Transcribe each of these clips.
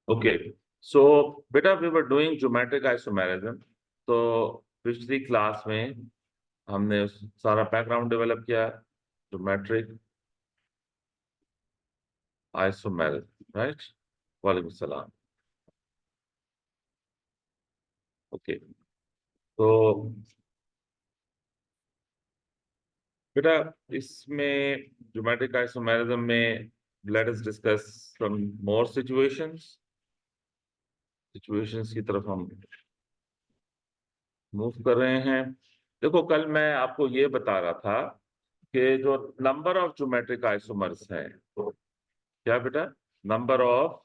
Okay, so बेटा we were doing geometric isomerism. तो पिछली क्लास में हमने सारा बैकग्राउंड डेवलप किया, ज्योमेट्रिक आइसोमेरिज्म, राइट? वालेकुम सलाम। ओके, तो बेटा इसमें ज्योमेट्रिक आइसोमेरिज्म में let us discuss some more situations की तरफ हम मूव कर रहे हैं। देखो, कल मैं आपको ये बता रहा था कि जो नंबर ऑफ ज्योमेट्रिक आइसोमर्स है, क्या बेटा, नंबर ऑफ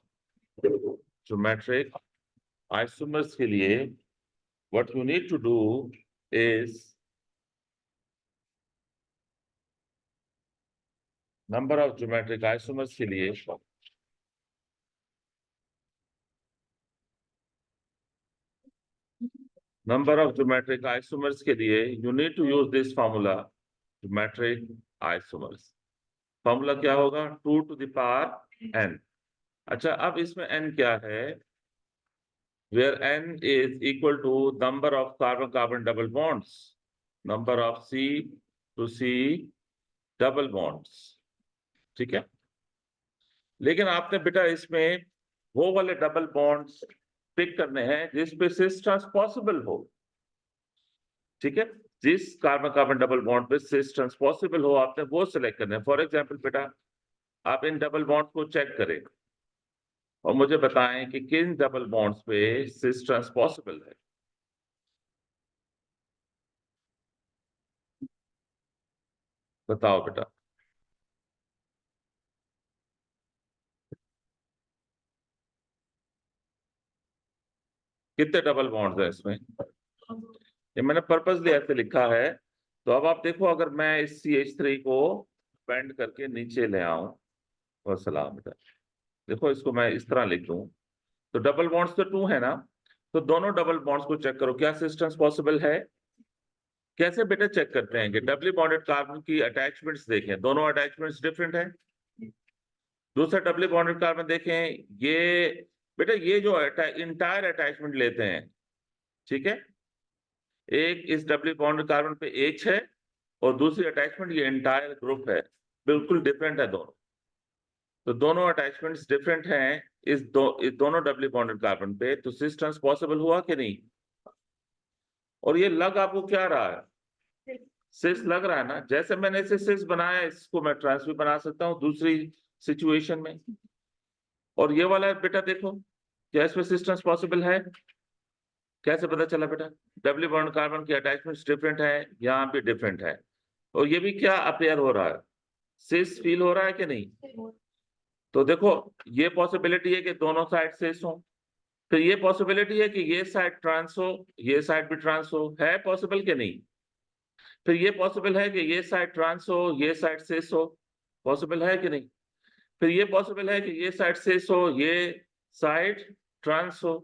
ज्योमेट्रिक आइसोमर्स के लिए what you need to do is number of geometric isomers के लिए नंबर ऑफ ज्योमेट्रिक आइसोमर्स के लिए you need to use this formula, geometric isomers. Formula क्या होगा? 2 to the power n। अच्छा, अब इसमें n क्या है? where n is equal to number of carbon-carbon double bonds, number of C to C double bonds, ठीक है? लेकिन आपने बेटा इसमें वो वाले डबल बॉन्ड्स पिक करने हैं जिस पे सिस ट्रांस पॉसिबल हो, ठीक है? जिस कार्बन कार्बन डबल बॉन्ड पे सिस ट्रांस पॉसिबल हो, आपने वो सिलेक्ट करना है। फॉर एग्जांपल बेटा, आप इन डबल बॉन्ड्स को चेक करें और मुझे बताएं कि किन डबल बॉन्ड्स पे सिस ट्रांस पॉसिबल है। बताओ बेटा, कितने डबल बॉन्ड्स हैं इसमें? ये मैंने पर्पसली ऐसे लिखा है। तो अब आप देखो, अगर मैं इस CH3 को बेंड करके नीचे ले आऊं, और सलाम बेटा, देखो इसको मैं इस तरह लिख दूं, तो डबल बॉन्ड्स तो 2 है ना? तो दोनों डबल बॉन्ड्स को चेक करो, क्या सिस्टेंस पॉसिबल है? कैसे बेटा चेक करते हैं कि डबली बॉन्डेड कार्बन की अटैचमेंट्स देखें, दोनों अटैचमेंट्स डिफरेंट है। दूसरा डबली बॉन्डेड कार्बन देखें, ये बेटा ये जो इंटायर अटैचमेंट लेते हैं, ठीक है, एक इस डबली बॉन्डेड कार्बन पे H है और दूसरी अटैचमेंट ये इंटायर ग्रुप है, बिल्कुल डिफरेंट है दोनों। तो दोनों अटैचमेंट्स डिफरेंट हैं इस दोनों डबली बॉन्डेड कार्बन पे, तो सिस ट्रांस पॉसिबल हुआ कि नहीं? और ये लग आपको क्या रहा है? सिस लग रहा है ना? जैसे मैंने इसे सिस बनाया, इसको मैं ट्रांस भी बना सकता हूँ दूसरी सिचुएशन में। और ये वाला बेटा देखो, क्या इसमें सिस ट्रांस पॉसिबल है? कैसे पता चला बेटा? डबली बॉन्ड कार्बन की अटैचमेंट्स डिफरेंट है, यहाँ भी डिफरेंट है, और ये भी क्या अपेयर हो रहा है? सिस फील हो रहा है कि नहीं? तो देखो, ये पॉसिबिलिटी है कि दोनों साइड सिस हो, फिर ये पॉसिबिलिटी है कि ये साइड ट्रांस हो, ये साइड भी ट्रांस हो, है पॉसिबल कि नहीं? फिर ये पॉसिबल है कि ये साइड ट्रांस हो, ये साइड सिस हो, पॉसिबल है कि नहीं? फिर ये पॉसिबल है कि ये साइड सिस हो, ये साइड ट्रांस हो।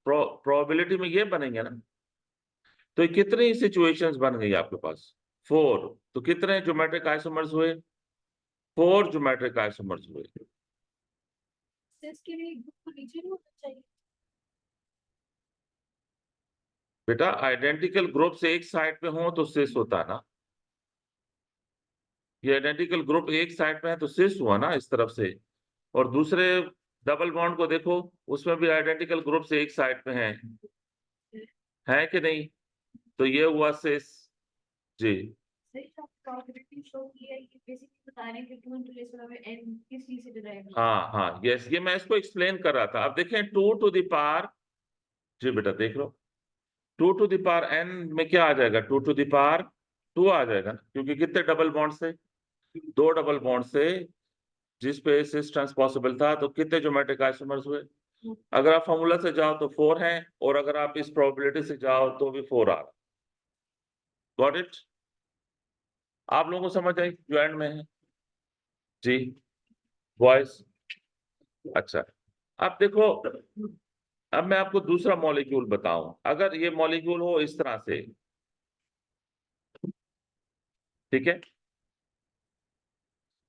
प्रोबेबिलिटी में ये बनेंगे ना। तो ये कितनी सिचुएशंस बन गई आपके पास? 4। तो कितने ज्योमेट्रिक आइसोमर्स हुए? 4 ज्योमेट्रिक आइसोमर्स हुए। इसके लिए ग्रुप को नीचे नहीं होना चाहिए। बेटा आइडेंटिकल ग्रुप से एक साइड पे हो तो सिस होता है ना। ये आइडेंटिकल ग्रुप एक साइड पे है तो सिस हुआ ना इस तरफ से। और दूसरे डबल बॉन्ड को देखो, उसमें भी आइडेंटिकल ग्रुप से एक साइड पे है कि नहीं? तो ये हुआ सिस। जी सही तो प्रोबेबिलिटी शो की है, ये बेसिकली बता रहे हैं कि 2 into रेस बराबर n किस चीज से डिराइव होता है। हाँ हाँ, यस, ये मैं इसको एक्सप्लेन कर रहा था। अब देखें 2 to the power, जी बेटा देख लो, 2 to the power n में क्या आ जाएगा? 2 to the power 2 आ जाएगा, क्योंकि कितने डबल बॉन्ड से? 2 डबल बॉन्ड से, जिस पे सिस ट्रांस पॉसिबल था, तो कितने ज्योमेट्रिक आइसोमर्स हुए? अगर आप फॉर्मूला से जाओ तो 4 हैं, और अगर आप इस प्रोबेबिलिटी से जाओ तो भी 4 आ रहा। Got it? आप लोगों को समझ आई जो एंड में है? जी बॉयज, अच्छा। अब देखो, अब मैं आपको दूसरा मॉलिक्यूल बताऊं। अगर ये मॉलिक्यूल हो इस तरह से, ठीक है,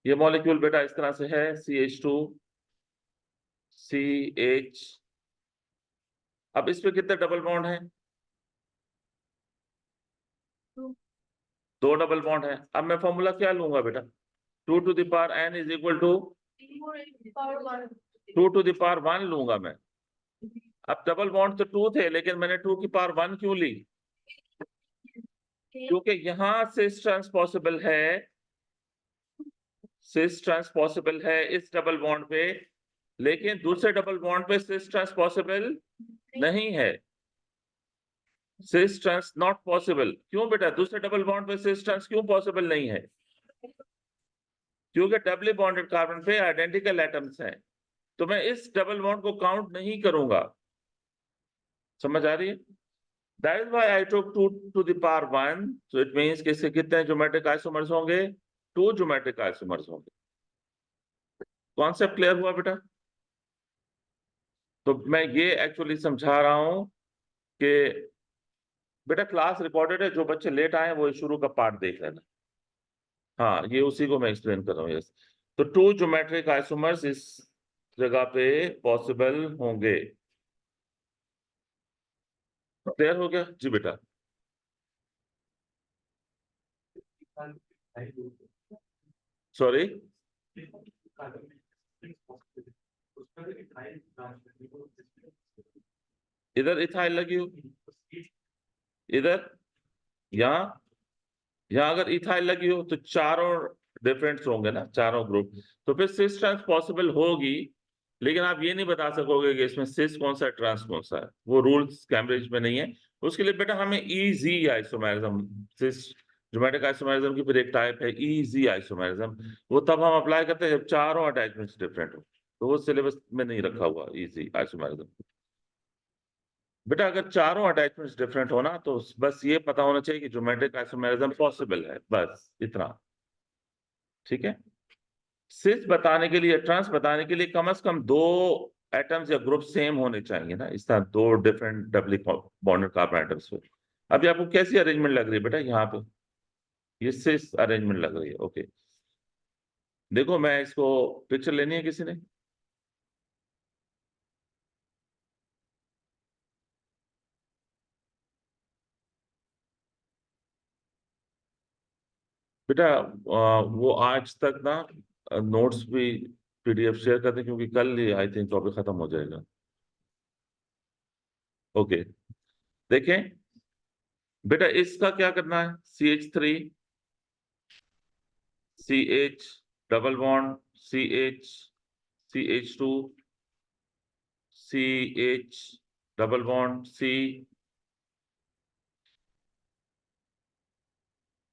ये मॉलिक्यूल बेटा इस तरह से है, CH2 CH। अब इस पे कितने डबल बॉन्ड हैं? 2 डबल बॉन्ड है। अब मैं फॉर्मूला क्या लूंगा बेटा? 2 to the power n is equal to 2 to the power 1 लूंगा मैं। अब डबल बॉन्ड तो 2 थे, लेकिन मैंने 2 की पावर 1 क्यों ली? क्योंकि यहां सिस ट्रांस पॉसिबल है, सिस ट्रांस पॉसिबल है इस डबल बॉन्ड पे, लेकिन दूसरे डबल बॉन्ड पे सिस ट्रांस पॉसिबल नहीं है। Cis trans not possible. क्यों बेटा? दूसरे डबल बॉन्ड पे सिस ट्रांस क्यों पॉसिबल नहीं है? क्योंकि डबल बॉन्डेड कार्बन पे आइडेंटिकल एटम्स हैं, तो मैं इस डबल बॉन्ड को काउंट नहीं करूंगा। समझ आ रही है? That is why I took 2 to the power 1. So it means कि इसके कितने ज्योमेट्रिक आइसोमर्स होंगे? 2 ज्योमेट्रिक आइसोमर्स होंगे। कॉन्सेप्ट क्लियर हुआ बेटा? तो मैं ये एक्चुअली समझा रहा हूं कि बेटा क्लास रिकॉर्डेड है, जो बच्चे लेट आए वो शुरू का पार्ट देख लेना। हाँ, ये उसी को मैं एक्सप्लेन कर रहा हूँ। यस, तो 2 ज्योमेट्रिक आइसोमर्स इस जगह पे पॉसिबल होंगे। क्लियर हो गया जी बेटा? सॉरी, इधर इथाइल लगी हो, इधर, यहाँ, यहाँ अगर इथाइल लगी हो तो चारों डिफरेंट्स होंगे ना, चारों ग्रुप, तो फिर सिस ट्रांस पॉसिबल होगी। लेकिन आप ये नहीं बता सकोगे कि इसमें सिस कौन सा है, ट्रांस कौन सा है। वो रूल्स कैम्ब्रिज में नहीं है। उसके लिए बेटा हमें इजी आइसोमेरिज्म, सिस ज्योमेट्रिक आइसोमेरिज्म की फिर एक टाइप है इजी आइसोमेरिज्म, वो तब हम अप्लाई करते हैं जब चारों अटैचमेंट्स डिफरेंट हो। तो वो सिलेबस में नहीं रखा हुआ इजी आइसोमेरिज्म। बेटा अगर चारों अटैचमेंट्स डिफरेंट हो ना, तो बस ये पता होना चाहिए कि ज्योमेट्रिक आइसोमेरिज्म पॉसिबल है, बस इतना। ठीक है? सिस बताने के लिए, ट्रांस बताने के लिए कम से कम 2 एटम्स या ग्रुप सेम होने चाहिए ना, इस तरह 2 different doubly bonded carbon atoms पे। अभी आपको कैसी अरेंजमेंट लग रही है बेटा? यहाँ पे ये सिस अरेंजमेंट लग रही है। ओके, देखो मैं इसको, पिक्चर लेनी है किसी ने? बेटा वो आज तक ना नोट्स भी PDF शेयर करते, क्योंकि कल ही आई थिंक टॉपिक खत्म हो जाएगा। ओके, देखें बेटा इसका क्या करना है? CH3 CH double bond CH CH2 CH double bond C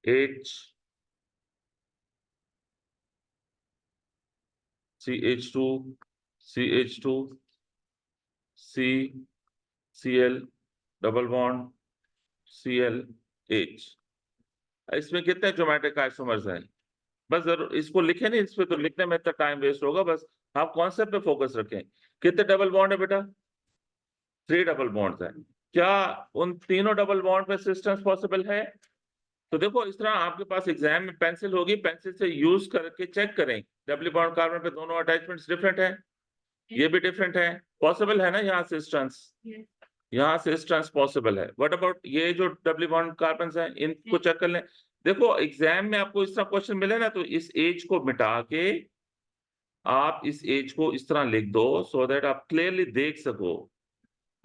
H CH2 CH2 C Cl double bond Cl H। इसमें कितने ज्योमेट्रिक आइसोमर्स हैं? बस जरूर इसको लिखे नहीं, इस पे तो लिखने में इतना टाइम वेस्ट होगा। बस आप कॉन्सेप्ट पे फोकस रखें। कितने डबल बॉन्ड है बेटा? 3 डबल बॉन्ड्स हैं। क्या उन तीनों डबल बॉन्ड पे सिस्टम्स पॉसिबल है? तो देखो इस तरह आपके पास एग्जाम में पेंसिल होगी, पेंसिल से यूज करके चेक करें। डबल बॉन्ड कार्बन पे दोनों अटैचमेंट्स डिफरेंट है, ये भी डिफरेंट है, पॉसिबल है ना यहाँ सिस्टम्स? यहाँ सिस्टम्स पॉसिबल है। व्हाट अबाउट ये जो डबल बॉन्ड कार्बन हैं, इनको चेक कर लें। देखो एग्जाम में आपको इस तरह क्वेश्चन मिले ना, तो इस एज को मिटा के आप इस एज को इस तरह लिख दो, सो दैट आप क्लियरली देख सको।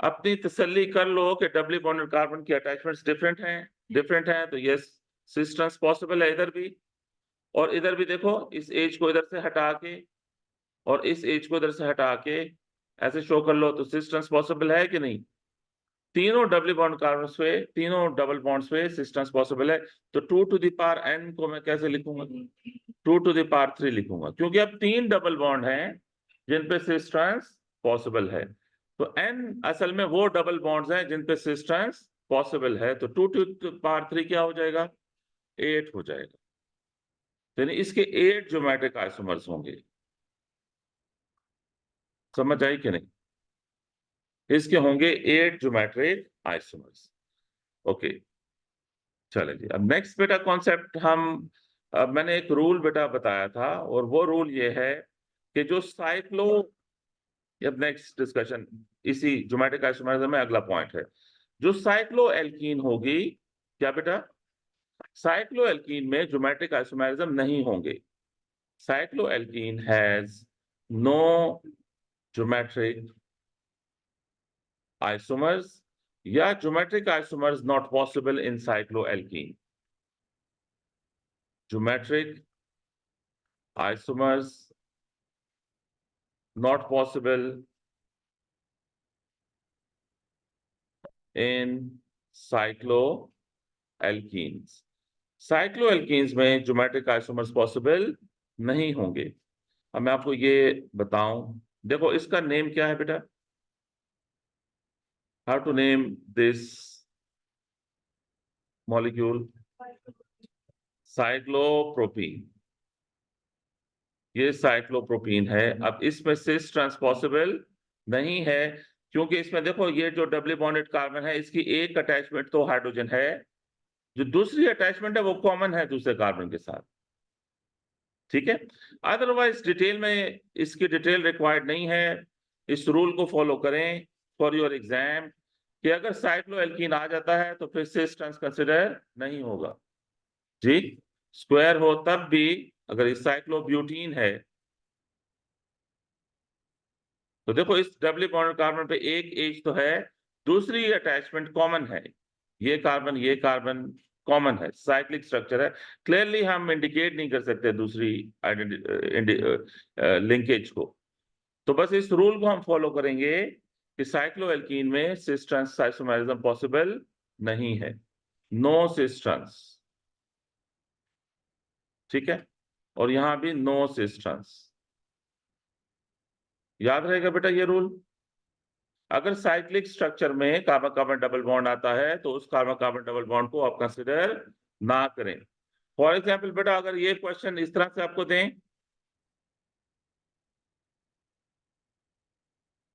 अपनी तसल्ली कर लो कि डबल बॉन्डेड कार्बन की अटैचमेंट्स डिफरेंट हैं, तो यस सिस्टम्स पॉसिबल है इधर भी। और इधर भी देखो, इस एज को इधर से हटा के और इस एज को इधर से हटा के ऐसे शो कर लो, तो सिस्टम्स पॉसिबल है कि नहीं? तीनों डबल बॉन्ड कार्बन पे, तीनों डबल बॉन्ड्स पे सिस्टम्स पॉसिबल है। तो 2 to the power n को मैं कैसे लिखूंगा? 2 to the power 3 लिखूंगा, क्योंकि अब 3 डबल बॉन्ड हैं जिन पे सिस ट्रांस पॉसिबल है। तो n असल में वो डबल बॉन्ड्स हैं जिन पे सिस ट्रांस पॉसिबल है। तो 2 to the power 3 क्या हो जाएगा? 8 हो जाएगा। यानी इसके 8 ज्योमेट्रिक आइसोमर्स होंगे। समझ आई कि नहीं? इसके होंगे 8 ज्योमेट्रिक आइसोमर्स। ओके, चले जी। अब नेक्स्ट बेटा कॉन्सेप्ट हम, मैंने एक रूल बेटा बताया था, और वो रूल ये है कि जो साइक्लो अब नेक्स्ट डिस्कशन इसी ज्योमेट्रिक आइसोमेरिज्म में अगला पॉइंट है, जो साइक्लोएल्कीन होगी, क्या बेटा, साइक्लोएल्कीन में ज्योमेट्रिक आइसोमेरिज्म नहीं होंगे। Cycloalkene has no geometric isomers या geometric isomers not possible in cycloalkene. Geometric isomers not possible in cycloalkenes. साइक्लोएल्कीन्स में ज्योमेट्रिक आइसोमर्स पॉसिबल नहीं होंगे। अब मैं आपको ये बताऊं, देखो इसका नेम क्या है बेटा, how to name this molecule, cyclopropene. ये साइक्लोप्रोपीन है। अब इसमें सिस ट्रांस पॉसिबल नहीं है, क्योंकि इसमें देखो ये जो डबल बॉन्डेड कार्बन है, इसकी एक अटैचमेंट तो हाइड्रोजन है, जो दूसरी अटैचमेंट है वो कॉमन है दूसरे कार्बन के साथ, ठीक है। अदरवाइज डिटेल में इसकी डिटेल रिक्वायर्ड नहीं है। इस रूल को फॉलो करें फॉर योर एग्जाम, कि अगर साइक्लोएल्कीन आ जाता है तो फिर सिस ट्रांस कंसिडर नहीं होगा जी। स्क्वायर हो तब भी, अगर इस साइक्लोब्यूटीन है तो देखो इस डबल बॉन्डेड कार्बन पे एक एच तो है, दूसरी अटैचमेंट कॉमन है, ये कार्बन कॉमन है, साइक्लिक स्ट्रक्चर है। क्लियरली हम इंडिकेट नहीं कर सकते दूसरी लिंकेज को, तो बस इस रूल को हम फॉलो करेंगे कि साइक्लोएल्कीन में सिस ट्रांस आइसोमेरिज्म पॉसिबल नहीं है, नो सिस ट्रांस, ठीक है। और यहां भी नो सिस ट्रांस, याद रहेगा बेटा ये रूल। अगर साइक्लिक स्ट्रक्चर में कार्बन कार्बन डबल बॉन्ड आता है तो उस कार्बन कार्बन डबल बॉन्ड को आप कंसिडर ना करें। फॉर एग्जाम्पल बेटा, अगर ये क्वेश्चन इस तरह से आपको दें,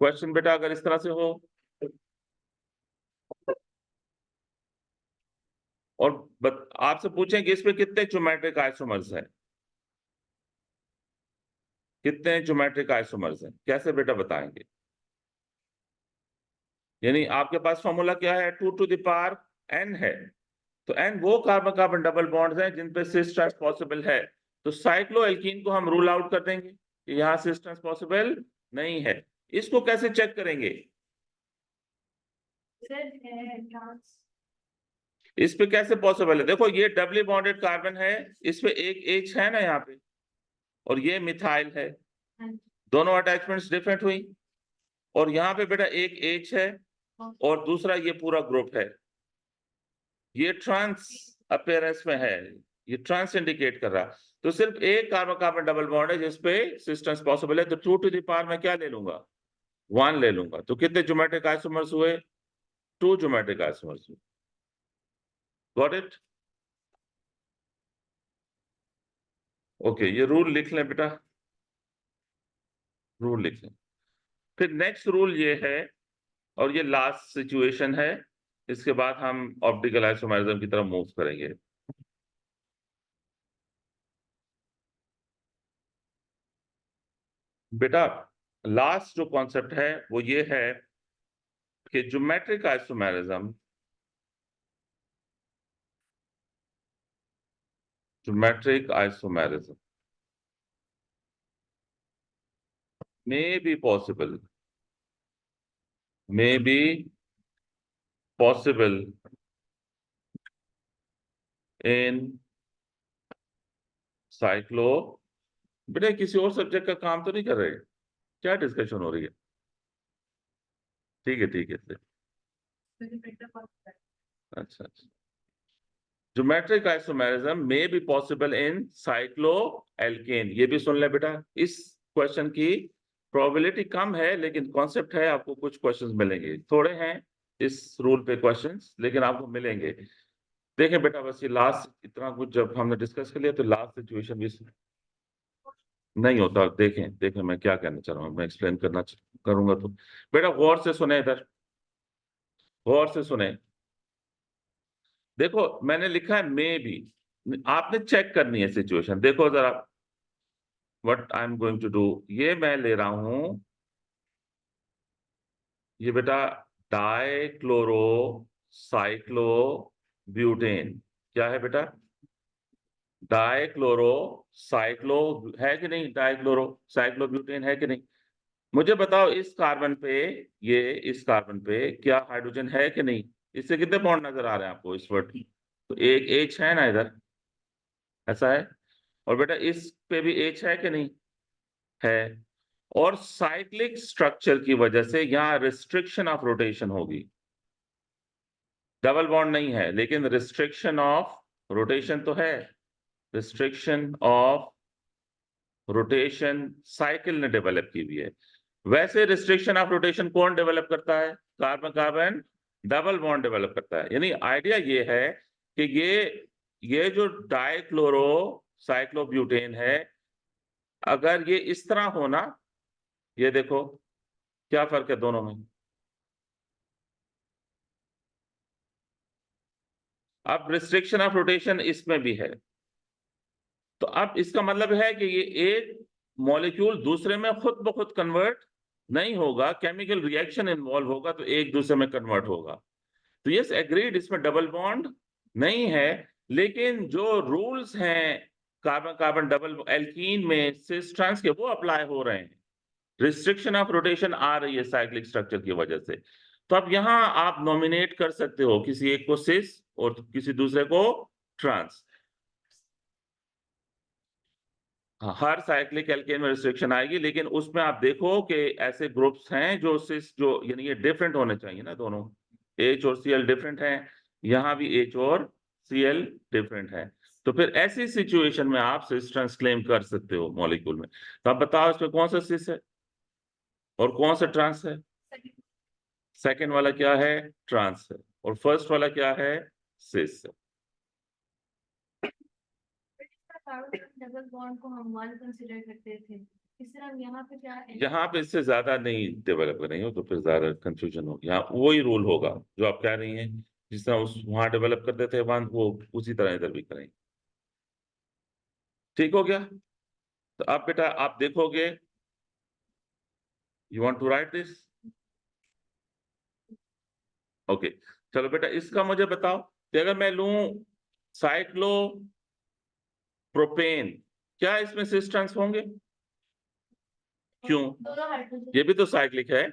क्वेश्चन बेटा अगर इस तरह से हो और आपसे पूछें कि इसमें कितने ज्योमेट्रिक आइसोमर्स हैं, कितने ज्योमेट्रिक आइसोमर्स हैं, कैसे बेटा बताएंगे। यानी आपके पास फॉर्मूला क्या है, 2 टू द पावर n है, तो n वो कार्बन कार्बन डबल बॉन्ड्स हैं जिन पे सिस ट्रांस पॉसिबल है, तो साइक्लोएल्कीन को हम रूल आउट कर देंगे, यहाँ सिस ट्रांस पॉसिबल नहीं है। इसको कैसे चेक करेंगे, इस पे कैसे पॉसिबल है, देखो ये डबली बॉन्डेड कार्बन है, इस पे एक H है ना यहाँ पे, और ये मिथाइल है, दोनों अटैचमेंट्स डिफरेंट हुई, और यहाँ पे बेटा एक H है और दूसरा ये पूरा ग्रुप है, ये ट्रांस अपीयरेंस में है, ये ट्रांस इंडिकेट कर रहा, तो सिर्फ एक कार्बन कार्बन डबल बॉन्ड है जिसपे सिस ट्रांस पॉसिबल है, तो 2 टू द पावर में क्या ले लूंगा, 1 ले लूंगा। तो कितने ज्योमेट्रिक आइसोमर्स हुए, 2 ज्योमेट्रिक आइसोमर्स हुए। Got it, okay. ये रूल लिख लें बेटा, रूल लिख लें। फिर नेक्स्ट रूल ये है, और ये लास्ट सिचुएशन है, इसके बाद हम ऑप्टिकल आइसोमेरिज्म की तरफ मूव करेंगे। बेटा लास्ट जो कॉन्सेप्ट है वो ये है कि geometric isomerism, geometric isomerism may be possible in cyclo. बेटा किसी और सब्जेक्ट का काम तो नहीं कर रहे, क्या डिस्कशन हो रही है, ठीक है ठीक है, अच्छा अच्छा। Geometric isomerism may be possible in cycloalkane, ये भी सुन ले बेटा, इस क्वेश्चन की प्रोबेबिलिटी कम है लेकिन कॉन्सेप्ट है, आपको कुछ क्वेश्चंस मिलेंगे, थोड़े हैं इस रूल पे क्वेश्चंस लेकिन आपको मिलेंगे। देखें बेटा, बस ये लास्ट इतना कुछ जब हमने डिस्कस कर लिया तो लास्ट सिचुएशन भी नहीं होता। देखें देखें मैं क्या कहना चाह रहा हूँ, मैं एक्सप्लेन करना करूंगा, तो बेटा गौर से सुने, इधर गौर से सुने। देखो मैंने लिखा है मे बी, आपने चेक करनी है सिचुएशन। देखो जरा what I am going to do, ये मैं ले रहा हूं ये बेटा डाइक्लोरो साइक्लोब्यूटेन। क्या है बेटा? डाइक्लोरो साइक्लो है कि नहीं? डाइक्लोरो साइक्लोब्यूटेन है कि नहीं? मुझे बताओ इस कार्बन पे, ये इस कार्बन पे क्या हाइड्रोजन है कि नहीं? इससे कितने बॉन्ड नजर आ रहे हैं आपको इस वर्ड? तो एक एच है ना इधर, ऐसा है। और बेटा इस पे भी एच है कि नहीं? है। और साइक्लिक स्ट्रक्चर की वजह से यहां रिस्ट्रिक्शन ऑफ रोटेशन होगी। डबल बॉन्ड नहीं है लेकिन रिस्ट्रिक्शन ऑफ रोटेशन तो है। रिस्ट्रिक्शन ऑफ रोटेशन साइकिल ने डेवलप की हुई है। वैसे रिस्ट्रिक्शन ऑफ रोटेशन कौन डेवलप करता है? Carbon carbon double bond develop करता है। यानी आइडिया ये है कि ये जो डाइक्लोरो साइक्लोब्यूटेन है, अगर ये इस तरह हो ना, ये देखो क्या फर्क है दोनों में। अब रिस्ट्रिक्शन ऑफ रोटेशन इसमें भी है, तो अब इसका मतलब है कि ये एक मॉलिक्यूल दूसरे में खुद ब खुद कन्वर्ट नहीं होगा, केमिकल रिएक्शन इन्वॉल्व होगा तो एक दूसरे में कन्वर्ट होगा। तो यस एग्रीड, इसमें डबल बॉन्ड नहीं है, लेकिन जो रूल्स हैं कार्बन कार्बन डबल एल्कीन में सिस ट्रांस के, वो अप्लाई हो रहे हैं। रिस्ट्रिक्शन ऑफ रोटेशन आ रही है साइक्लिक स्ट्रक्चर की वजह से। तो अब यहां आप नॉमिनेट कर सकते हो किसी एक को सिस और किसी दूसरे को ट्रांस। हाँ, हर साइक्लिक एल्केन में रिस्ट्रिक्शन आएगी, लेकिन उसमें आप देखो कि ऐसे ग्रुप्स हैं जो सिस, जो यानी ये डिफरेंट होने चाहिए ना दोनों, एच और सीएल डिफरेंट हैं, यहाँ भी एच और सीएल डिफरेंट है। तो फिर ऐसी सिचुएशन में आप सिस ट्रांस क्लेम कर सकते हो मॉलिक्यूल में। तो आप बताओ इसमें कौन सा सिस है और कौन सा ट्रांस है? सेकेंड वाला क्या है? ट्रांस है। और फर्स्ट वाला क्या है? सिस है। कार्बन डबल बॉन्ड को हम वन कंसीडर करते थे, इस तरह हम यहाँ पे क्या है? यहाँ पे इससे ज्यादा नहीं डेवलप करेंगे हो तो फिर ज्यादा कंफ्यूजन होगी। यहाँ वही रूल होगा जो आप कह रही हैं, जिस तरह उस वहां डेवलप करते थे वन, वो उसी तरह इधर भी करेंगे। ठीक हो गया? तो अब बेटा आप देखोगे, you want to write this? Okay, चलो बेटा इसका मुझे बताओ कि अगर मैं लूं साइक्लोप्रोपेन, क्या इसमें सिस ट्रांस होंगे? क्यों? दोनों हाइड्रोजन ये भी तो साइक्लिक है।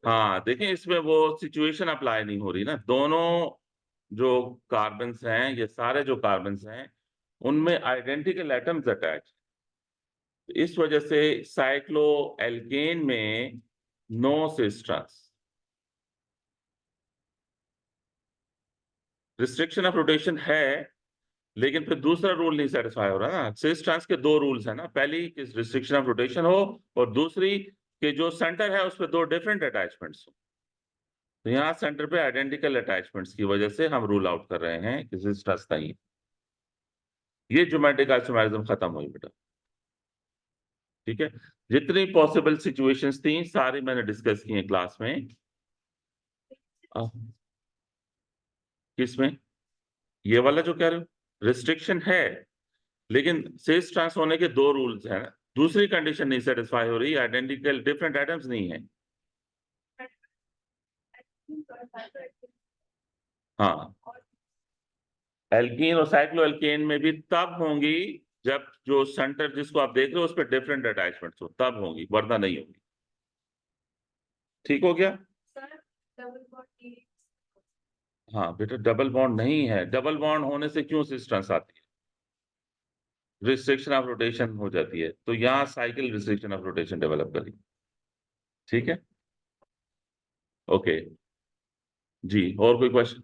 हाँ देखिए, इसमें वो सिचुएशन अप्लाई नहीं हो रही ना। दोनों जो कार्बन्स हैं, ये सारे जो कार्बन्स हैं, उनमें आइडेंटिकल एटम्स अटैच। इस वजह से साइक्लो एल्केन में no cis trans. Restriction of rotation है, लेकिन फिर दूसरा रूल नहीं सेटिस्फाई हो रहा ना। सिस ट्रांस के दो रूल्स है ना, पहली कि रिस्ट्रिक्शन ऑफ रोटेशन हो, और दूसरी कि जो सेंटर है उस पर दो डिफरेंट अटैचमेंट्स हो। तो यहाँ सेंटर पे आइडेंटिकल अटैचमेंट्स की वजह से हम रूल आउट कर रहे हैं कि सिस ट्रांस नहीं है। ये ज्योमेट्रिक आइसोमेरिज्म खत्म हुई बेटा। ठीक है, जितनी पॉसिबल सिचुएशंस थी सारी मैंने डिस्कस की हैं क्लास में। आ, किसमें? ये वाला जो कह रहे हो रिस्ट्रिक्शन है, लेकिन सिस ट्रांस होने के दो रूल्स हैं। दूसरी कंडीशन नहीं सेटिस्फाई हो रही, आइडेंटिकल डिफरेंट एटम्स नहीं है। हाँ, एल्कीन और साइक्लो एल्केन में भी तब होंगी जब जो सेंटर जिसको आप देख रहे हो उस पर डिफरेंट अटैचमेंट्स हो, तब होंगी, वरना नहीं होगी। ठीक हो गया? सर डबल बॉन्ड हाँ बेटा, डबल बॉन्ड नहीं है। डबल बॉन्ड होने से क्यों सिस ट्रांस आती है? रिस्ट्रिक्शन ऑफ रोटेशन हो जाती है, तो यहाँ cycle restriction of rotation develop करी। ठीक है, ओके जी। और कोई क्वेश्चन?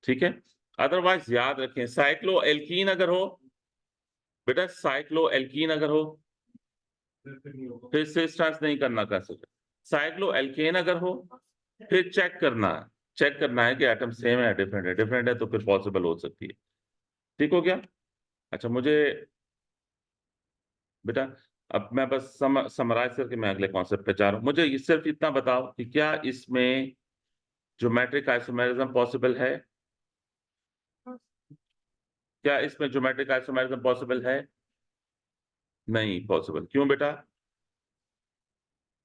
ठीक है, अदरवाइज याद रखें साइक्लो एल्कीन अगर हो, बेटा साइक्लो एल्कीन अगर हो फिर सिस ट्रांस नहीं करना कर सकते। साइक्लो एल्केन अगर हो फिर चेक करना है कि एटम सेम है डिफरेंट है। डिफरेंट है तो फिर पॉसिबल हो सकती है। ठीक हो गया? अच्छा, मुझे बेटा अब मैं बस समराइज करके मैं अगले कॉन्सेप्ट पे जा रहा हूँ। मुझे ये सिर्फ इतना बताओ कि क्या इसमें ज्योमेट्रिक आइसोमेरिज्म पॉसिबल है? क्या इसमें ज्योमेट्रिक आइसोमेरिज्म पॉसिबल है? नहीं पॉसिबल। क्यों बेटा?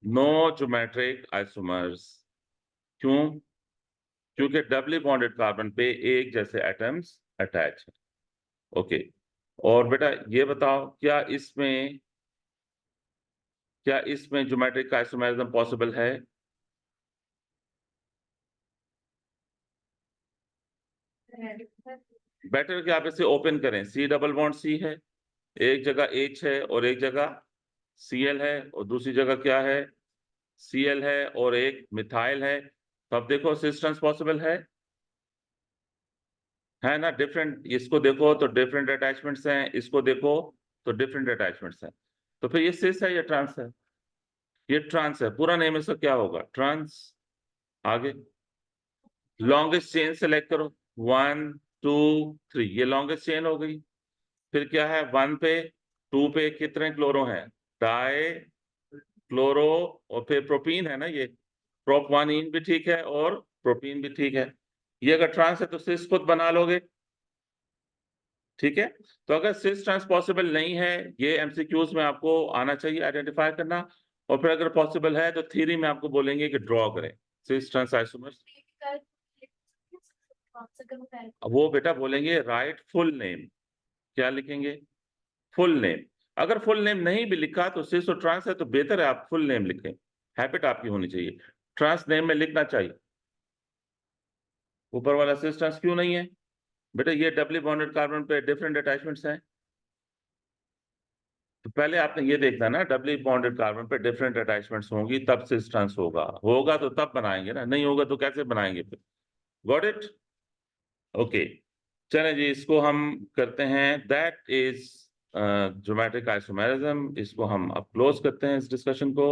No geometric isomers. क्यों? क्योंकि डबली बॉन्डेड कार्बन पे एक जैसे एटम्स अटैच है। ओके, और बेटा ये बताओ क्या इसमें ज्योमेट्रिक आइसोमेरिज्म पॉसिबल है? बेटर कि आप इसे ओपन करें। सी डबल बॉन्ड सी है, एक जगह एच है और एक जगह Cl है, और दूसरी जगह क्या है? Cl है और एक मिथाइल है। तो अब देखो सिस ट्रांस पॉसिबल है ना? डिफरेंट, इसको देखो तो डिफरेंट अटैचमेंट्स हैं, इसको देखो तो डिफरेंट अटैचमेंट्स हैं। तो फिर ये सिस है या ट्रांस है? ये ट्रांस है। पूरा नेम इसका क्या होगा? ट्रांस। आगे लॉन्गेस्ट चेन सेलेक्ट करो। 1 2 3, ये लॉन्गेस्ट चेन हो गई। फिर क्या है? 1 पे 2 पे कितने क्लोरो हैं? डाई क्लोरो, और फिर प्रोपीन है ना, ये प्रोपवानीन भी ठीक है और प्रोपीन भी ठीक है। ये अगर ट्रांस है तो सिस खुद बना लोगे, ठीक है। तो अगर सिस ट्रांस पॉसिबल नहीं है, ये एमसीक्यूज में आपको आना चाहिए आइडेंटिफाई करना। और फिर अगर पॉसिबल है तो थ्योरी में आपको बोलेंगे कि ड्रॉ करें सिस ट्रांस आइसोमर्स। वो बेटा बोलेंगे राइट फुल नेम। क्या लिखेंगे? Full name. अगर फुल नेम नहीं भी लिखा तो सिस और ट्रांस है तो बेहतर है आप फुल नेम लिखें। हैबिट आपकी होनी चाहिए, ट्रांस नेम में लिखना चाहिए। ऊपर वाला सिस ट्रांस क्यों नहीं है? बेटा ये डबली बॉन्डेड कार्बन पे डिफरेंट अटैचमेंट्स हैं। तो पहले आपने ये देखना ना, डबली बॉन्डेड कार्बन पे डिफरेंट अटैचमेंट्स होंगी तब सिस ट्रांस होगा। होगा तो तब बनाएंगे ना, नहीं होगा तो कैसे बनाएंगे फिर? Got it? ओके, चलें जी, इसको हम करते हैं। That is geometric isomerism. इसको हम अब क्लोज करते हैं इस डिस्कशन को।